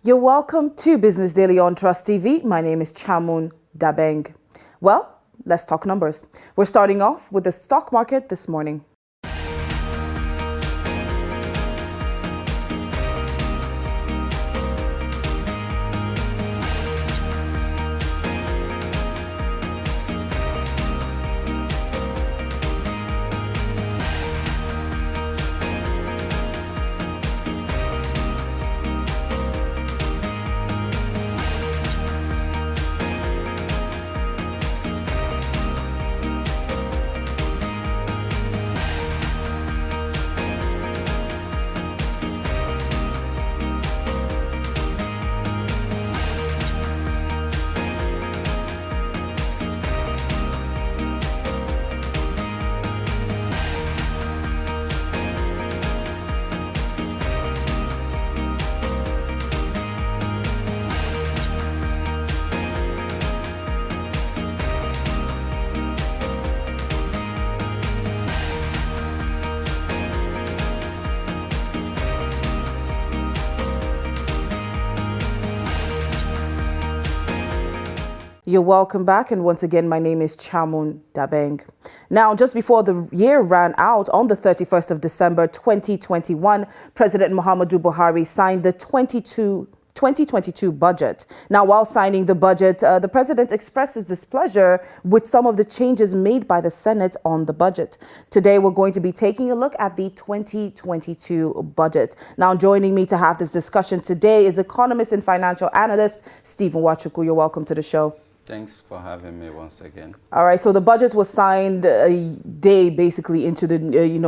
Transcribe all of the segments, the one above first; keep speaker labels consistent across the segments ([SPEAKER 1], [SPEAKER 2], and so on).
[SPEAKER 1] You're welcome to Business Daily on Trust TV. My name is Chamun Dabeng. Well, let's talk numbers. We're starting off with the stock market this morning. You're welcome back, and once again, my name is Chamun Dabeng. Now, just before the year ran out, on the 31st of December 2021, President Muhammadu Buhari signed the 2022 budget. Now, while signing the budget, the president expressed his displeasure with some of the changes made by the Senate on the budget. Today, we're going to be taking a look at the 2022 budget. Now, joining me to have this discussion today is economist and financial analyst Stephen Nwachukwu. You're welcome to the show.
[SPEAKER 2] Thanks for having me once again.
[SPEAKER 1] All right, so the budget was signed a day basically into the,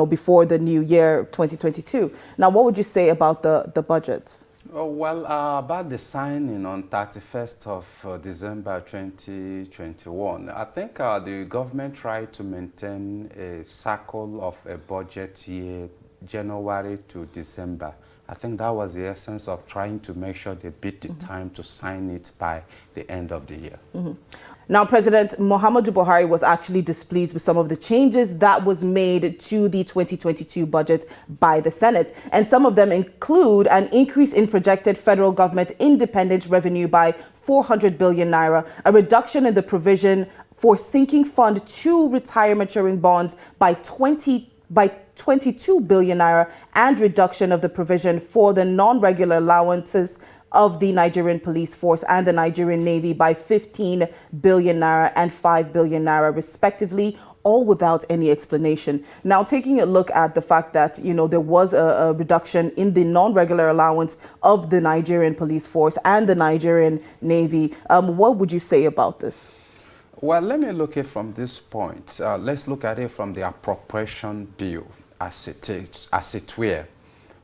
[SPEAKER 1] before the new year 2022. Now, what would you say about the budget?
[SPEAKER 2] Oh, well, about the signing on 31st of December 2021, I think the government tried to maintain a cycle of a budget year, January to December. I think that was the essence of trying to make sure they beat the time to sign it by the end of the year.
[SPEAKER 1] Now, President Muhammadu Buhari was actually displeased with some of the changes that was made to the 2022 budget by the Senate. And some of them include an increase in projected federal government independent revenue by 400 billion naira, a reduction in the provision for sinking fund to retire maturing bonds by 22 billion naira, and reduction of the provision for the non-regular allowances of the Nigerian police force and the Nigerian Navy by 15 billion naira and 5 billion naira respectively, all without any explanation. Now, taking a look at the fact that, there was a reduction in the non-regular allowance of the Nigerian police force and the Nigerian Navy, what would you say about this?
[SPEAKER 2] Well, let me look at it from this point. Let's look at it from the appropriation bill as it were.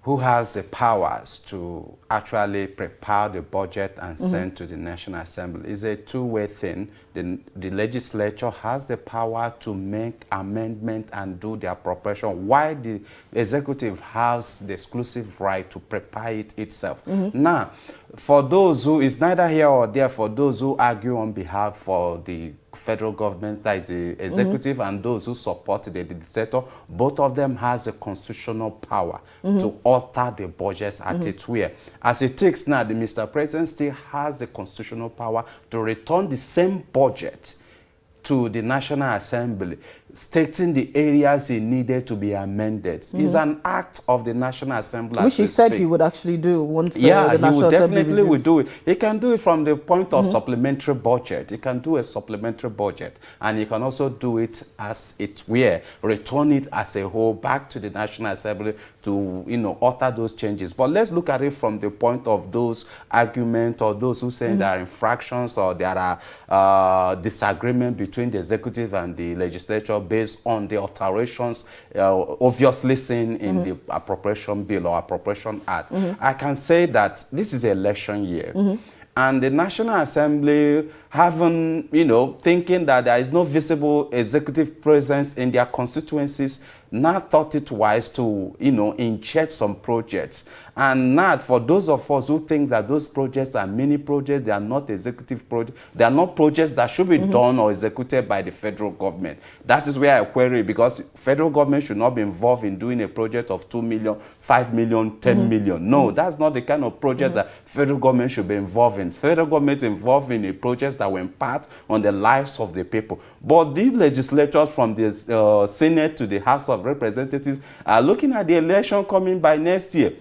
[SPEAKER 2] Who has the powers to actually prepare the budget and send to the National Assembly? It's a two-way thing. The legislature has the power to make amendment and do the appropriation, while the executive has the exclusive right to prepare it itself. Now, for those who, is neither here or there, for those who argue on behalf for the federal government, that is the executive, and those who support the legislator, both of them has the constitutional power to alter the budgets at its will. As it is now, the Mr. President still has the constitutional power to return the same budget to the National Assembly, stating the areas he needed to be amended. It's an act of the National Assembly.
[SPEAKER 1] Which he said he would actually do once the
[SPEAKER 2] he
[SPEAKER 1] National
[SPEAKER 2] would
[SPEAKER 1] Assembly
[SPEAKER 2] definitely
[SPEAKER 1] resumes.
[SPEAKER 2] would do it. He can do it from the point of supplementary budget. He can do a supplementary budget, and he can also do it as it were, return it as a whole back to the National Assembly to alter those changes. But let's look at it from the point of those arguments, or those who say there are infractions, or there are disagreement between the executive and the legislature based on the alterations obviously seen in the appropriation bill or appropriation act. I can say that this is an election year, and the National Assembly having, you know, thinking that there is no visible executive presence in their constituencies, now thought it wise to, you know, inject some projects. And now, for those of us who think that those projects are mini projects, they are not executive projects, they are not projects that should be done or executed by the federal government. That is where I query, because federal government should not be involved in doing a project of 2 million, 5 million, 10 million. No, that's not the kind of project that federal government should be involved in. Federal government involved in a project that will impact on the lives of the people. But these legislators, from the Senate to the House of Representatives, are looking at the election coming by next year.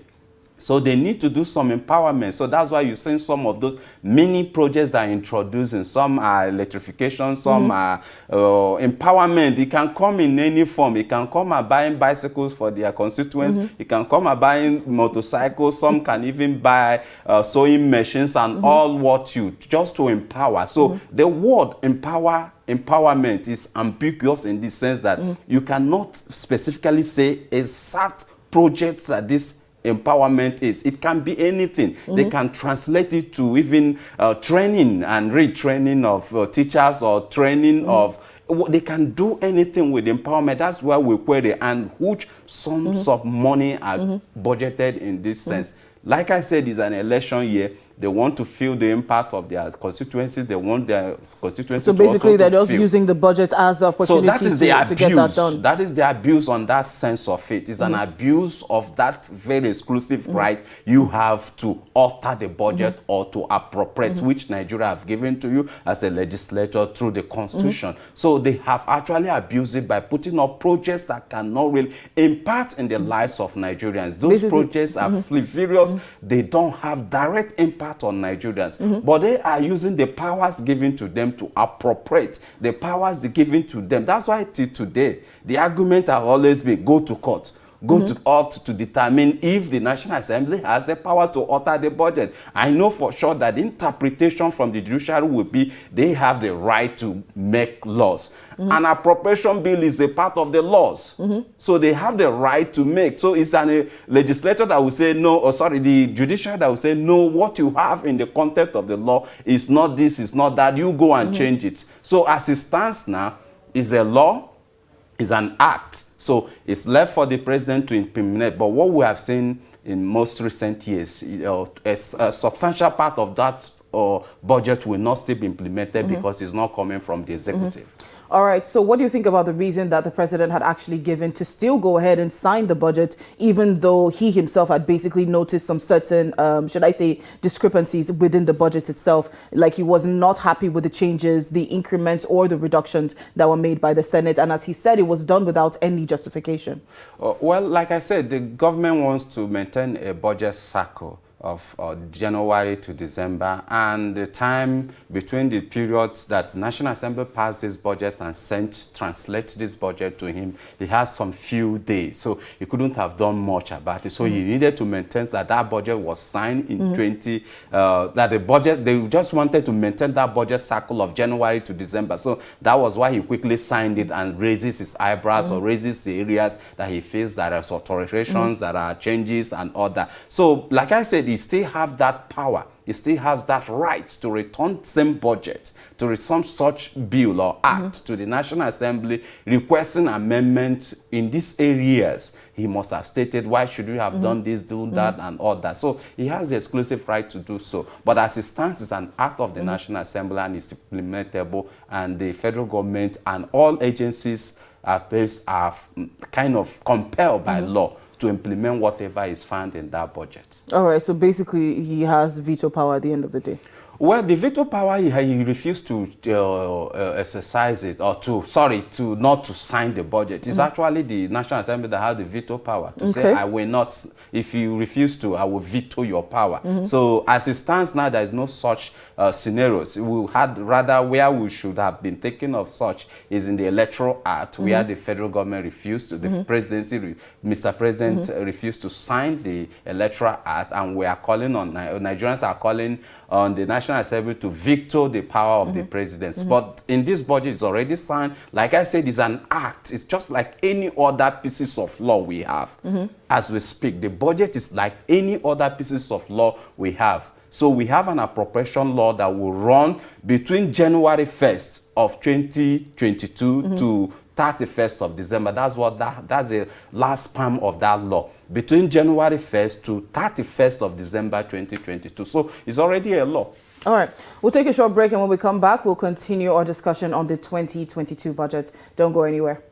[SPEAKER 2] So they need to do some empowerment. So that's why you're seeing some of those mini projects that are introducing. Some are electrification, some are empowerment. It can come in any form. It can come and buying bicycles for their constituents. It can come and buying motorcycles. Some can even buy sewing machines and all what you, just to empower. So the word empowerment is ambiguous in the sense that you cannot specifically say exact projects that this empowerment is. It can be anything. They can translate it to even training and retraining of teachers, or training of, they can do anything with empowerment. That's why we query, and huge sums of money are budgeted in this sense. Like I said, it's an election year. They want to feel the impact of their constituencies. They want their constituencies
[SPEAKER 1] so basically, they're just using the budget as the opportunity to get that done.
[SPEAKER 2] That is the abuse on that sense of it. It's an abuse of that very exclusive right you have to alter the budget or to appropriate, which Nigeria have given to you as a legislature through the constitution. So they have actually abused it by putting up projects that cannot really impact in the lives of Nigerians. Those projects are frivolous. They don't have direct impact on Nigerians, but they are using the powers given to them to appropriate the powers given to them. That's why till today the argument has always been go to court. Go to court to determine if the National Assembly has the power to alter the budget. I know for sure that the interpretation from the judiciary will be they have the right to make laws. An appropriation bill is a part of the laws. So they have the right to make. So it's a legislator that will say no, or sorry, the judiciary that will say no, what you have in the context of the law is not this, is not that. You go and change it. So as it stands now, is a law, is an act. So it's left for the president to implement. But what we have seen in most recent years, a substantial part of that budget will not still be implemented because it's not coming from the executive.
[SPEAKER 1] All right. So what do you think about the reason that the president had actually given to still go ahead and sign the budget, even though he himself had basically noticed some certain, should I say, discrepancies within the budget itself? Like he was not happy with the changes, the increments or the reductions that were made by the Senate. And as he said, it was done without any justification.
[SPEAKER 2] Well, like I said, the government wants to maintain a budget cycle of January to December, and the time between the periods that the National Assembly passed this budget and translate this budget to him, he has some few days, so he couldn't have done much about it. So he needed to maintain that budget was signed in that the budget, they just wanted to maintain that budget cycle of January to December. So that was why he quickly signed it and raises his eyebrows or raises the areas that he feels that are alterations, that are changes and all that. So like I said, he still have that power. He still has that right to return same budget, to return such bill or act to the National Assembly requesting amendment in these areas. He must have stated why should we have done this, do that, and all that. So he has the exclusive right to do so. But as it stands, it's an act of the National Assembly and it's implementable, and the federal government and all agencies are kind of compelled by law to implement whatever is found in that budget.
[SPEAKER 1] All right, so basically he has veto power at the end of the day.
[SPEAKER 2] Well, the veto power, he refused to exercise it, or not to sign the budget. It's actually the National Assembly that has the veto power to say, I will not, if you refuse to, I will veto your power. So as it stands now, there is no such scenarios. We had rather where we should have been thinking of such is in the Electoral Act, where the federal government refused to, the presidency, Mr. President refused to sign the Electoral Act, and we are calling on, Nigerians are calling on the National Assembly to veto the power of the president. But in this budget, it's already signed. Like I said, it's an act. It's just like any other pieces of law we have. As we speak, the budget is like any other pieces of law we have. So we have an appropriation law that will run between January 1st of 2022 to 31st of December. That's the last span of that law. Between January 1st to 31st of December 2022. So it's already a law.
[SPEAKER 1] All right. We'll take a short break, and when we come back, we'll continue our discussion on the 2022 budget. Don't go anywhere.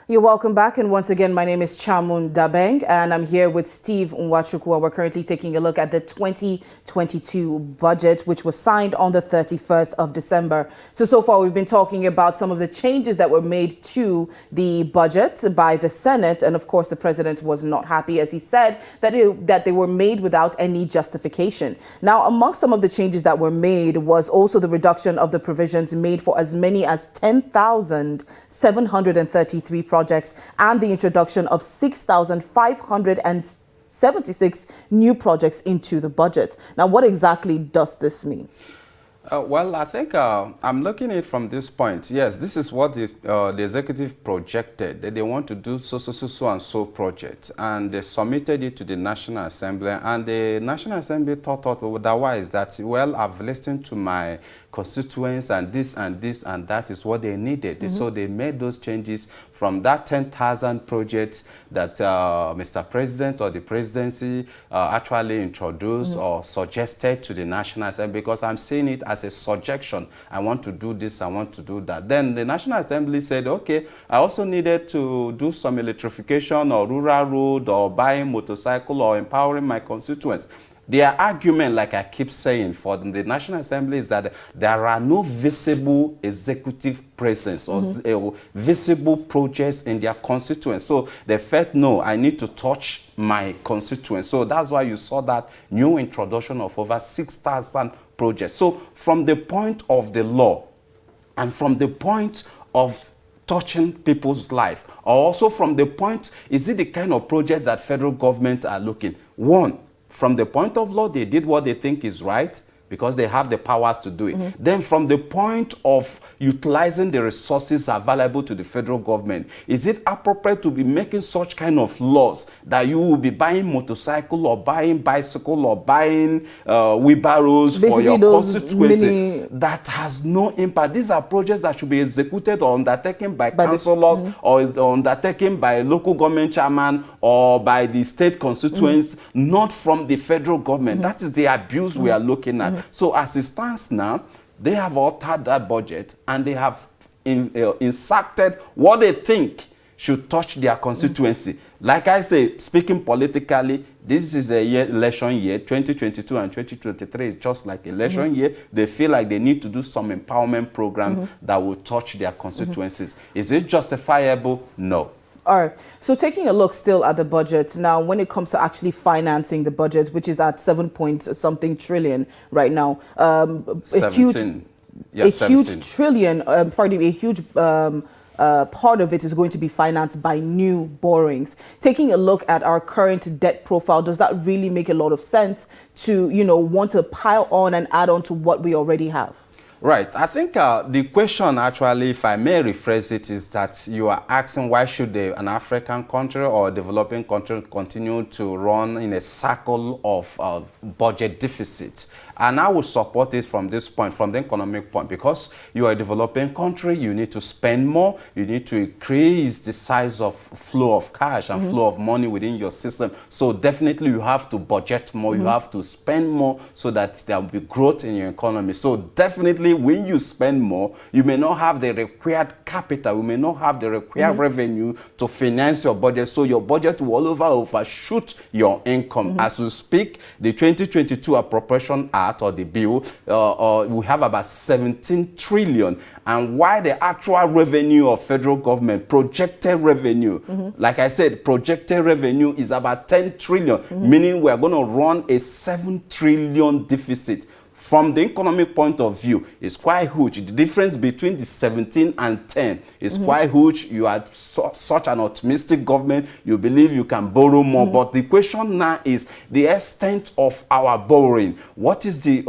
[SPEAKER 1] You're welcome back, and once again, my name is Chamun Dabeng, and I'm here with Steve Nwachukwu, and we're currently taking a look at the 2022 budget, which was signed on the 31st of December. So far, we've been talking about some of the changes that were made to the budget by the Senate, and of course, the president was not happy, as he said that they were made without any justification. Now, amongst some of the changes that were made was also the reduction of the provisions made for as many as 10,733 projects and the introduction of 6,576 new projects into the budget. Now, what exactly does this mean?
[SPEAKER 2] Well, I think I'm looking at it from this point. Yes, this is what the executive projected, that they want to do so and so project, and they submitted it to the National Assembly, and the National Assembly thought otherwise, that, well, I've listened to my constituents, and this and this and that is what they needed. So they made those changes from that 10,000 projects that Mr. President or the presidency actually introduced or suggested to the National Assembly, because I'm seeing it as a suggestion. I want to do this, I want to do that. Then the National Assembly said, okay, I also needed to do some electrification or rural road or buying motorcycle or empowering my constituents. Their argument, like I keep saying, for the National Assembly is that there are no visible executive presence or visible projects in their constituents. So they felt, no, I need to touch my constituents. So that's why you saw that new introduction of over 6,000 projects. So from the point of the law and from the point of touching people's life, or also from the point, is it the kind of project that federal government are looking? One, from the point of law, they did what they think is right because they have the powers to do it. Then from the point of utilizing the resources available to the federal government, is it appropriate to be making such kind of laws that you will be buying motorcycle or buying bicycle or buying wheelbarrows for your constituency that has no impact? These are projects that should be executed or undertaken by councillors or undertaken by a local government chairman or by the state constituents, not from the federal government. That is the abuse we are looking at. So as it stands now, they have altered that budget and they have inserted what they think should touch their constituency. Like I say, speaking politically, this is a election year. 2022 and 2023 is just like election year. They feel like they need to do some empowerment program that will touch their constituencies. Is it justifiable? No.
[SPEAKER 1] All right. So taking a look still at the budget now, when it comes to actually financing the budget, which is at 7 point something trillion right now, a huge,
[SPEAKER 2] 17. Yeah, 17.
[SPEAKER 1] huge trillion, pardon me, a huge part of it is going to be financed by new borrowings. Taking a look at our current debt profile, does that really make a lot of sense to, want to pile on and add on to what we already have?
[SPEAKER 2] Right. I think the question actually, if I may rephrase it, is that you are asking why should an African country or a developing country continue to run in a circle of budget deficit. And I would support it from this point, from the economic point, because you are a developing country, you need to spend more, you need to increase the size of flow of cash and flow of money within your system. So definitely you have to budget more, you have to spend more so that there will be growth in your economy. So definitely when you spend more, you may not have the required capital, you may not have the required revenue to finance your budget. So your budget will overshoot your income. As we speak, the 2022 appropriation act or the bill, we have about 17 trillion. And while the actual revenue of federal government, projected revenue, like I said, projected revenue is about 10 trillion, meaning we're going to run a 7 trillion deficit. From the economic point of view, it's quite huge. The difference between the 17 and 10 is quite huge. You are such an optimistic government. You believe you can borrow more. But the question now is the extent of our borrowing. What is the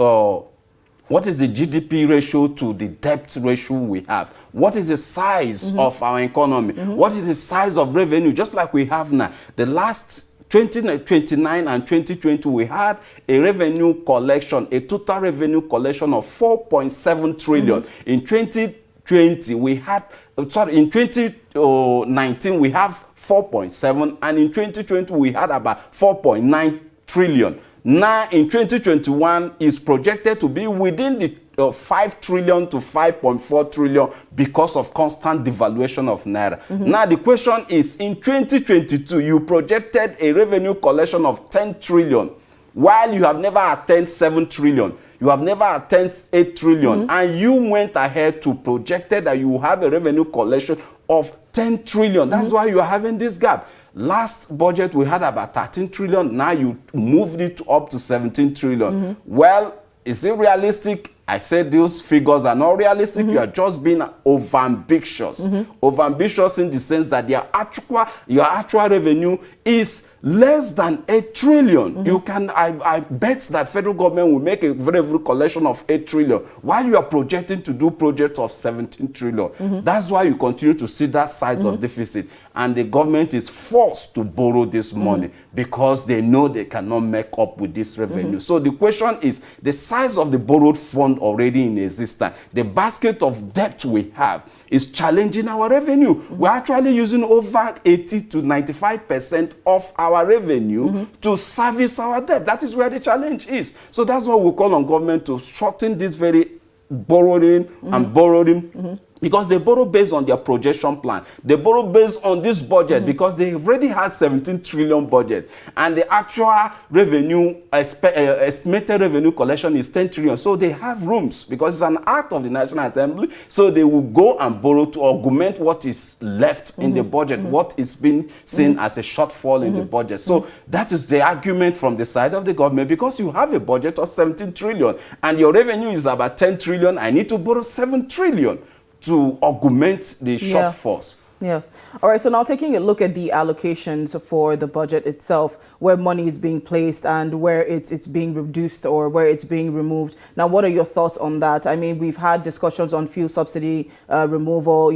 [SPEAKER 2] GDP ratio to the debt ratio we have? What is the size of our economy? What is the size of revenue? Just like we have now. The last 2029 and 2020, we had a revenue collection, a total revenue collection of 4.7 trillion. In 2020, we had, in 2019, we have 4.7, and in 2020, we had about 4.9 trillion. Now, in 2021, is projected to be within the 5 trillion to 5.4 trillion because of constant devaluation of Naira. Now, the question is, in 2022, you projected a revenue collection of 10 trillion, while you have never attained 7 trillion. You have never attained 8 trillion, and you went ahead to projected that you have a revenue collection of 10 trillion. That's why you are having this gap. Last budget, we had about 13 trillion. Now you moved it up to 17 trillion. Well, is it realistic? I said those figures are not realistic. You are just being overambitious. Overambitious in the sense that your actual revenue is less than 8 trillion. You can, I bet that federal government will make a very collection of 8 trillion while you are projecting to do projects of 17 trillion. That's why you continue to see that size of deficit. And the government is forced to borrow this money because they know they cannot make up with this revenue. So the question is the size of the borrowed fund already in existence. The basket of debt we have is challenging our revenue. We're actually using over 80 to 95% of our revenue to service our debt. That is where the challenge is. So that's why we call on government to shorten this very borrowing and borrowing. Because they borrow based on their projection plan. They borrow based on this budget because they already have 17 trillion budget. And the actual revenue, estimated revenue collection is 10 trillion. So they have rooms because it's an act of the National Assembly. So they will go and borrow to augment what is left in the budget, what is being seen as a shortfall in the budget. So that is the argument from the side of the government, because you have a budget of 17 trillion and your revenue is about 10 trillion. I need to borrow 7 trillion to augment the shortfalls.
[SPEAKER 1] Yeah. All right. So now taking a look at the allocations for the budget itself, where money is being placed and where it's being reduced or where it's being removed. Now, what are your thoughts on that? I mean, we've had discussions on fuel subsidy removal,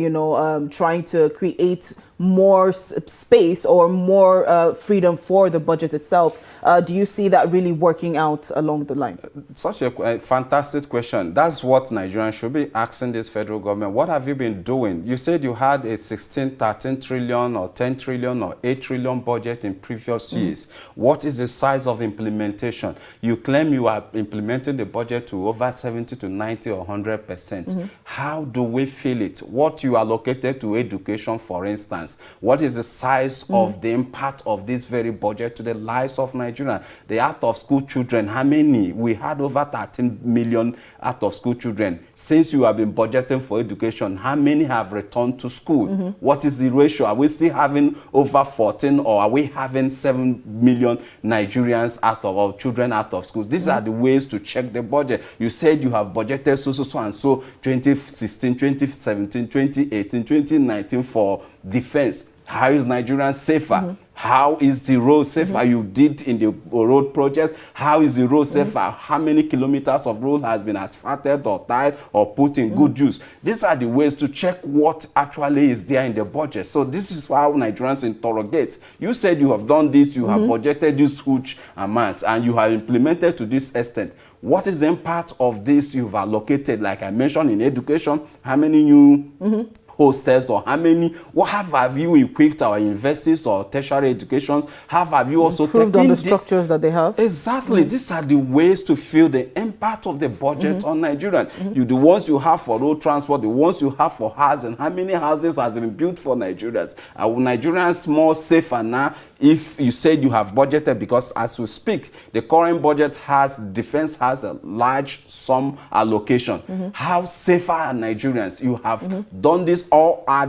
[SPEAKER 1] trying to create more space or more freedom for the budget itself. Do you see that really working out along the line?
[SPEAKER 2] Such a fantastic question. That's what Nigerians should be asking this federal government. What have you been doing? You said you had a 16, 13 trillion or 10 trillion or 8 trillion budget in previous years. What is the size of implementation? You claim you are implementing the budget to over 70 to 90 or 100%. How do we feel it? What you allocated to education, for instance, Nigerians? What is the size of the impact of this very budget to the lives of Nigerians? The out-of-school children, how many? We had over 13 million out-of-school children. Since you have been budgeting for education, how many have returned to school? What is the ratio? Are we still having over 14, or are we having 7 million Nigerians or children out of school? These are the ways to check the budget. You said you have budgeted so and so 2016, 2017, 2018, 2019 for defense. How is Nigerian safer? How is the road safer? You did in the road project. How is the road safer? How many kilometers of road has been asphalted or tied or put in good use? These are the ways to check what actually is there in the budget. So this is how Nigerians interrogate. You said you have done this, you have budgeted this huge amounts, and you have implemented to this extent. What is the impact of this you've allocated? Like I mentioned in education, how many new hostels, or how many, what have you equipped our universities or tertiary educations? How have you also
[SPEAKER 1] improved on the structures that they have?
[SPEAKER 2] Exactly. These are the ways to feel the impact of the budget on Nigerians. The ones you have for road transport, the ones you have for housing. How many houses has been built for Nigerians? Are Nigerians more safer now? If you said you have budgeted, because as we speak, the current budget has, defense has a large sum allocation. How safer are Nigerians? You have done this, or are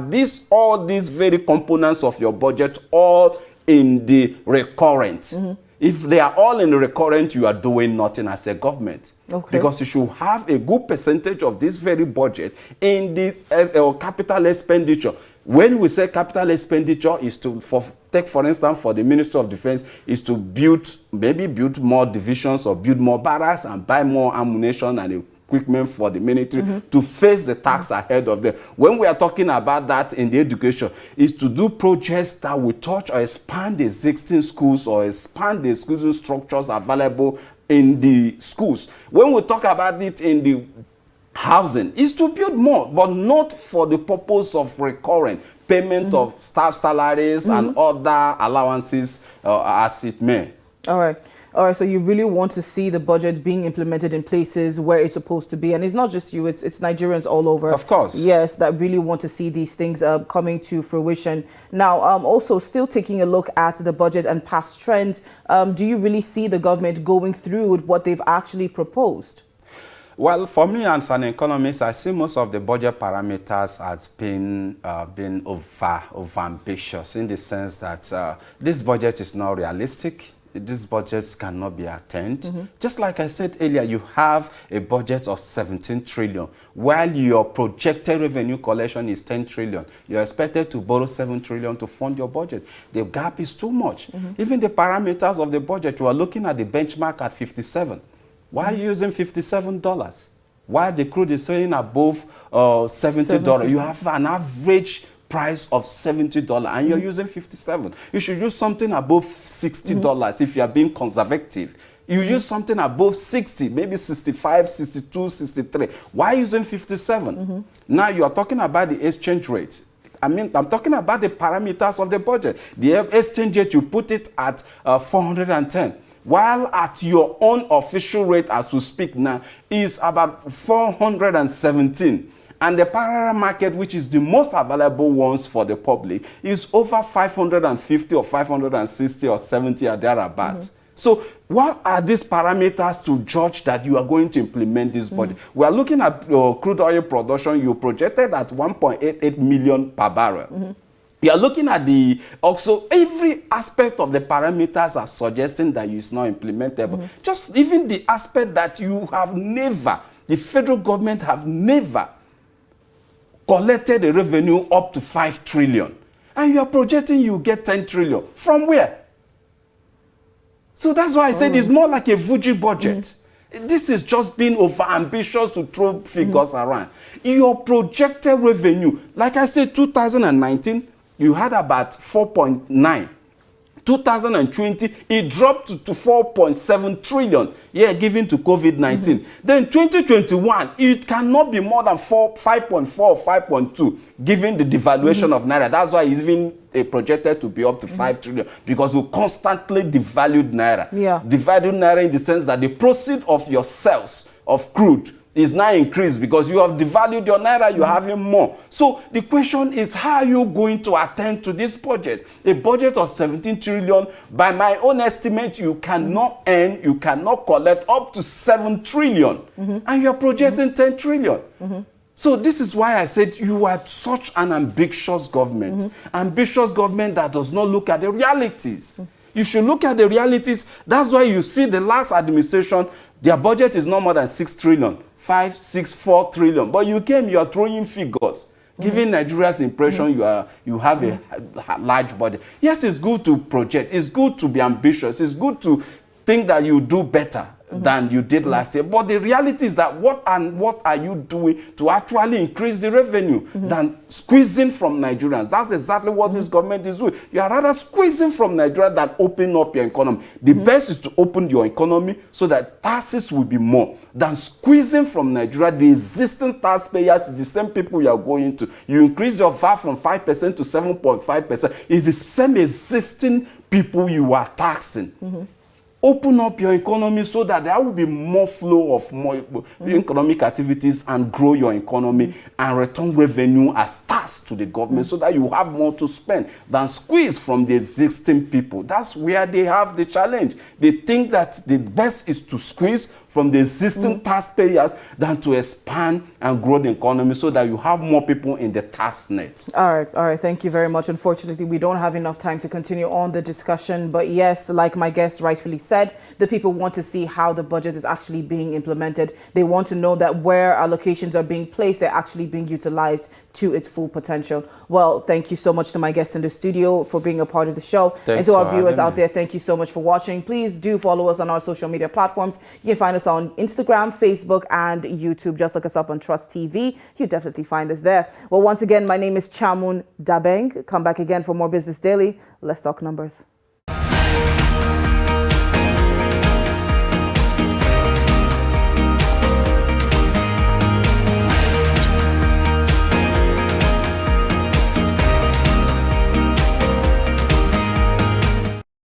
[SPEAKER 2] all these very components of your budget all in the recurrent? If they are all in the recurrent, you are doing nothing as a government. Okay. Because you should have a good percentage of this very budget in the capital expenditure. When we say capital expenditure is to, take for instance, for the Ministry of Defense, is to maybe build more divisions or build more barracks and buy more ammunition and equipment for the military to face the task ahead of them. When we are talking about that in the education, is to do projects that will touch or expand the existing schools or expand the school structures available in the schools. When we talk about it in the housing, is to build more, but not for the purpose of recurrent payment of staff salaries and other allowances as it may.
[SPEAKER 1] All right. So you really want to see the budget being implemented in places where it's supposed to be, and it's not just you; it's Nigerians all over.
[SPEAKER 2] Of course,
[SPEAKER 1] yes, that really want to see these things coming to fruition. Now, also still taking a look at the budget and past trends, do you really see the government going through with what they've actually proposed?
[SPEAKER 2] Well, for me as an economist, I see most of the budget parameters as being over ambitious, in the sense that this budget is not realistic. These budgets cannot be attained. Just like I said earlier, you have a budget of 17 trillion, while your projected revenue collection is 10 trillion. You're expected to borrow 7 trillion to fund your budget. The gap is too much. Even the parameters of the budget, you are looking at the benchmark at 57. Why are you using $57? Why the crude is selling above $70? You have an average price of $70 and you're using 57. You should use something above $60 if you are being conservative. You use something above 60, maybe 65, 62, 63. Why using 57? Now you are talking about the exchange rate. I mean, I'm talking about the parameters of the budget. The exchange rate, you put it at 410. While at your own official rate as we speak now is about 417. And the parallel market, which is the most available ones for the public, is over 550 or 560 or 70 or thereabouts. So what are these parameters to judge that you are going to implement this budget? We are looking at crude oil production. You projected at 1.88 million per barrel. You are looking at also every aspect of the parameters are suggesting that it's not implementable. Just even the aspect that you have never, the federal government have never collected a revenue up to 5 trillion. And you are projecting you get 10 trillion. From where? So that's why I said it's more like a Fuji budget. This is just being over ambitious to throw figures around. Your projected revenue, like I said, 2019, you had about 4.9. 2020, it dropped to 4.7 trillion, given to COVID-19. Then 2021, it cannot be more than 5.4 or 5.2, given the devaluation of Naira. That's why it's even projected to be up to 5 trillion, because we constantly devalued Naira. Devalued Naira in the sense that the proceeds of your sales of crude
[SPEAKER 3] is now increased because you have devalued your naira, you're having more. So the question is, how are you going to attend to this budget? A budget of 17 trillion, by my own estimate, you cannot earn, you cannot collect up to 7 trillion. And you're projecting 10 trillion. So this is why I said you are such an ambitious government. Ambitious government that does not look at the realities. You should look at the realities. That's why you see the last administration, their budget is no more than 6 trillion. 5, 6, 4 trillion. But you came, you are throwing figures, giving Nigeria's impression you have a large budget. Yes, it's good to project. It's good to be ambitious. It's good to think that you do better than you did last year. But the reality is that what are you doing to actually increase the revenue than squeezing from Nigerians? That's exactly what this government is doing. You are rather squeezing from Nigeria than opening up your economy. The best is to open your economy so that taxes will be more than squeezing from Nigeria. The existing taxpayers, the same people you are going to. You increase your VAT from 5% to 7.5%. It's the same existing people you are taxing. Open up your economy so that there will be more flow of more economic activities and grow your economy and return revenue as tax to the government so that you have more to spend than squeeze from the existing people. That's where they have the challenge. They think that the best is to squeeze from the existing taxpayers than to expand and grow the economy so that you have more people in the tax net.
[SPEAKER 1] All right. Thank you very much. Unfortunately, we don't have enough time to continue on the discussion. But yes, like my guest rightfully said, the people want to see how the budget is actually being implemented. They want to know that where allocations are being placed, they're actually being utilized to its full potential. Well, thank you so much to my guests in the studio for being a part of the show.
[SPEAKER 2] Thanks,
[SPEAKER 1] and to our viewers out there, thank you so much for watching. Please do follow us on our social media platforms. You can find us on Instagram, Facebook, and YouTube. Just look us up on Trust TV. You definitely find us there. Well, once again, my name is Chamun Dabeng. Come back again for more Business Daily. Let's talk numbers.